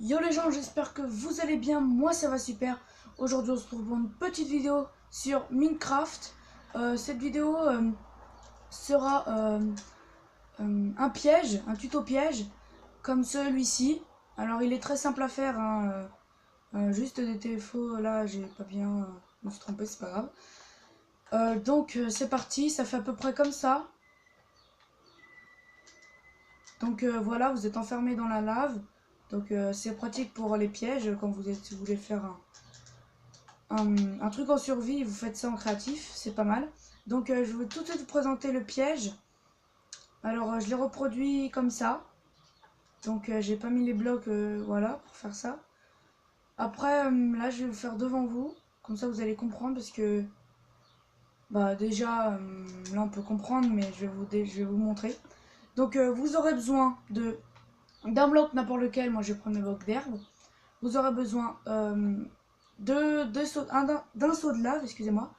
Yo les gens, j'espère que vous allez bien, moi ça va super. Aujourd'hui on se retrouve pour une petite vidéo sur Minecraft. Cette vidéo sera un piège, un tuto piège, comme celui-ci. Alors il est très simple à faire, hein, juste des défauts, là j'ai pas bien, je me suis trompé, c'est pas grave. Donc c'est parti, ça fait à peu près comme ça. Donc voilà, vous êtes enfermé dans la lave. Donc c'est pratique pour les pièges quand vous voulez faire un truc en survie, vous faites ça en créatif, c'est pas mal. Donc je vais tout de suite vous présenter le piège. Alors je l'ai reproduit comme ça. Donc j'ai pas mis les blocs voilà pour faire ça. Après là je vais le faire devant vous, comme ça vous allez comprendre parce que bah déjà là on peut comprendre mais je vais vous montrer. Donc vous aurez besoin d'un bloc n'importe lequel, moi je vais prendre le bloc d'herbe. Vous aurez besoin d'un seau de lave, excusez-moi.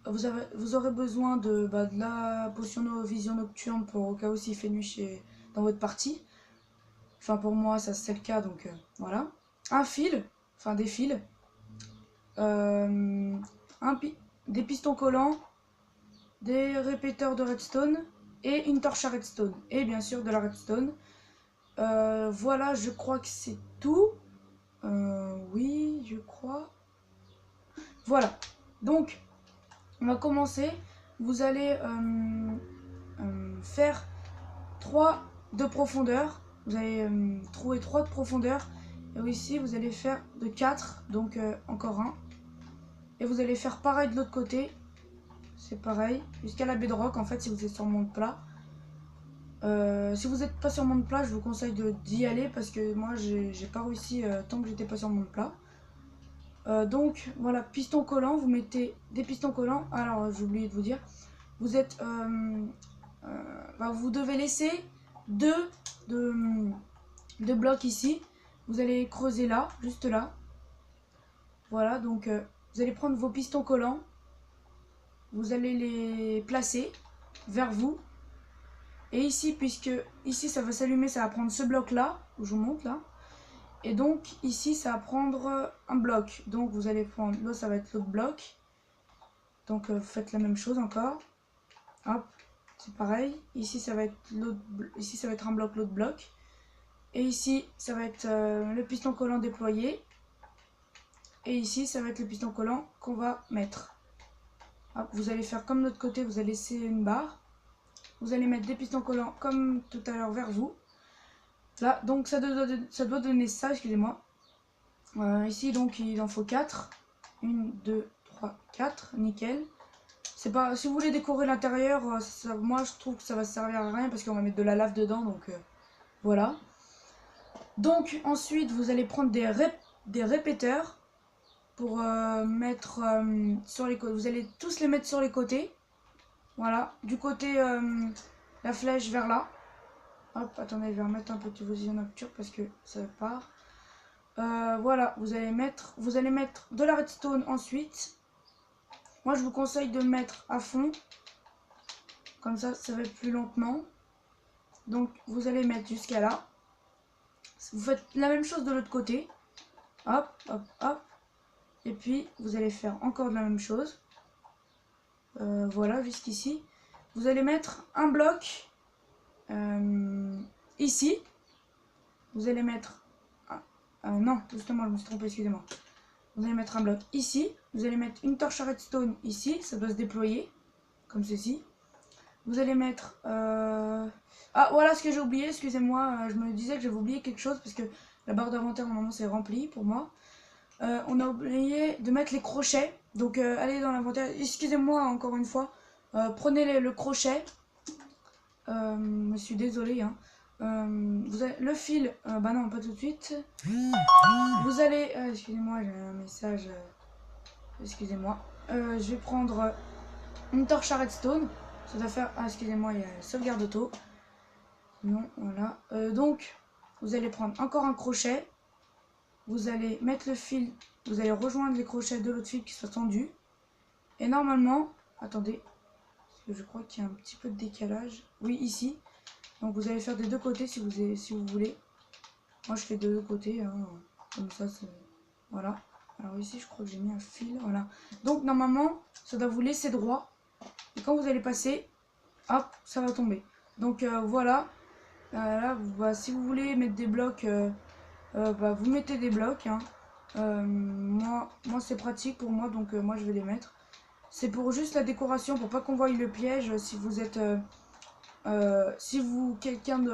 Vous aurez besoin de la potion de vision nocturne pour au cas où s'il fait nuit dans votre partie. Enfin pour moi ça c'est le cas donc voilà. Un fil, enfin des fils. euh, des pistons collants, des répéteurs de redstone et une torche à redstone. Et bien sûr de la redstone. Voilà, je crois que c'est tout. Oui, je crois. Voilà. Donc, on va commencer. Vous allez faire 3 de profondeur. Vous allez trouver 3 de profondeur. Et ici, vous allez faire de 4. Donc, encore un. Et vous allez faire pareil de l'autre côté. C'est pareil. Jusqu'à la bedrock, en fait, si vous êtes sur monde plat. Si vous n'êtes pas sur monde plat, je vous conseille d'y aller. Parce que moi, j'ai pas réussi tant que j'étais pas sur monde plat. Donc voilà, piston collant, vous mettez des pistons collants. Alors j'ai oublié de vous dire, vous êtes, vous devez laisser deux de blocs ici. Vous allez creuser là, juste là. Voilà, donc vous allez prendre vos pistons collants, vous allez les placer vers vous. Et ici, puisque ici ça va s'allumer, ça va prendre ce bloc là, où je vous montre là. Et donc ici ça va prendre un bloc. Donc vous allez prendre, là ça va être l'autre bloc. Donc vous faites la même chose encore. Hop, c'est pareil. Ici ça va être ici ça va être un bloc, l'autre bloc. Et ici ça va être le piston collant déployé. Et ici ça va être le piston collant qu'on va mettre. Hop, vous allez faire comme de l'autre côté, vous allez laisser une barre. Vous allez mettre des pistons collants comme tout à l'heure vers vous. Là, donc ça doit donner ça, excusez-moi. Ici donc il en faut 4. 1, 2, 3, 4, nickel. C'est pas, si vous voulez décorer l'intérieur, moi je trouve que ça va servir à rien parce qu'on va mettre de la lave dedans, donc voilà. Donc ensuite vous allez prendre des répéteurs pour mettre sur les côtés. Vous allez tous les mettre sur les côtés. Voilà, du côté la flèche vers là. Hop, attendez, je vais remettre un petit vision nocturne parce que ça part. Voilà, vous allez mettre de la redstone ensuite. Moi je vous conseille de le mettre à fond. Comme ça va plus lentement. Donc vous allez mettre jusqu'à là. Vous faites la même chose de l'autre côté. Hop, hop, hop. Et puis vous allez faire encore de la même chose. Voilà, jusqu'ici. Vous allez mettre un bloc ici. Vous allez mettre... non, justement, je me suis trompé, excusez-moi. Vous allez mettre un bloc ici. Vous allez mettre une torche à redstone ici. Ça doit se déployer, comme ceci. Vous allez mettre... Ah, voilà ce que j'ai oublié, excusez-moi. Je me disais que j'avais oublié quelque chose parce que la barre d'inventaire, normalement, c'est rempli pour moi. On a oublié de mettre les crochets. Donc, allez dans l'inventaire. Excusez-moi encore une fois. Prenez le crochet. Je suis désolée. Hein. Vous avez le fil. Bah non, pas tout de suite. Vous allez... excusez-moi, j'ai un message. Excusez-moi. Je vais prendre une torche à redstone. Ça doit faire... Ah, excusez-moi, il y a sauvegarde auto. Non, voilà. Donc, vous allez prendre encore un crochet. Vous allez mettre le fil. Vous allez rejoindre les crochets de l'autre fil qui soit tendu. Et normalement... Attendez. Parce que je crois qu'il y a un petit peu de décalage. Oui, ici. Donc, vous allez faire des deux côtés si vous voulez. Moi je fais de deux côtés, hein. Comme ça c'est... Voilà. Alors ici je crois que j'ai mis un fil, voilà. Donc normalement ça doit vous laisser droit. Et quand vous allez passer, hop, ça va tomber. Donc voilà. Là, bah, si vous voulez mettre des blocs, bah, vous mettez des blocs. Hein. Moi c'est pratique pour moi, donc moi je vais les mettre. C'est pour juste la décoration, pour pas qu'on voie le piège. Si vous êtes... si vous, quelqu'un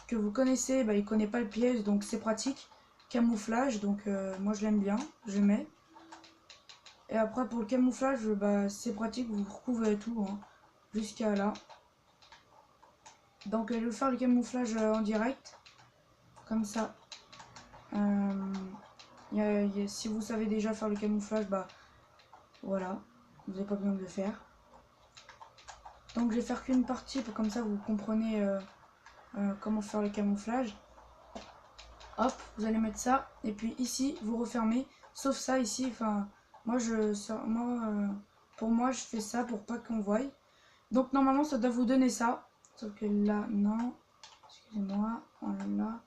que vous connaissez, bah, il connaît pas le piège, donc c'est pratique. Camouflage, donc moi je l'aime bien, je mets. Et après pour le camouflage, bah, c'est pratique, vous recouvrez tout, hein, jusqu'à là. Donc je vais faire le camouflage en direct, comme ça. Si vous savez déjà faire le camouflage, bah voilà, vous n'avez pas besoin de le faire. Donc je vais faire qu'une partie, pour comme ça vous comprenez comment faire le camouflage. Hop, vous allez mettre ça, et puis ici vous refermez, sauf ça ici, enfin pour moi je fais ça pour pas qu'on voie. Donc normalement ça doit vous donner ça, sauf que là non, excusez-moi, voilà.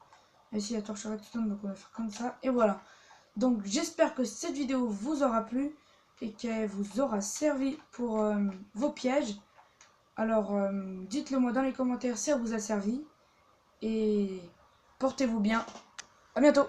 Ici la torche redstone, donc on va faire comme ça, et voilà. Donc j'espère que cette vidéo vous aura plu et qu'elle vous aura servi pour vos pièges. Alors dites-le moi dans les commentaires si ça vous a servi, et portez-vous bien. À bientôt.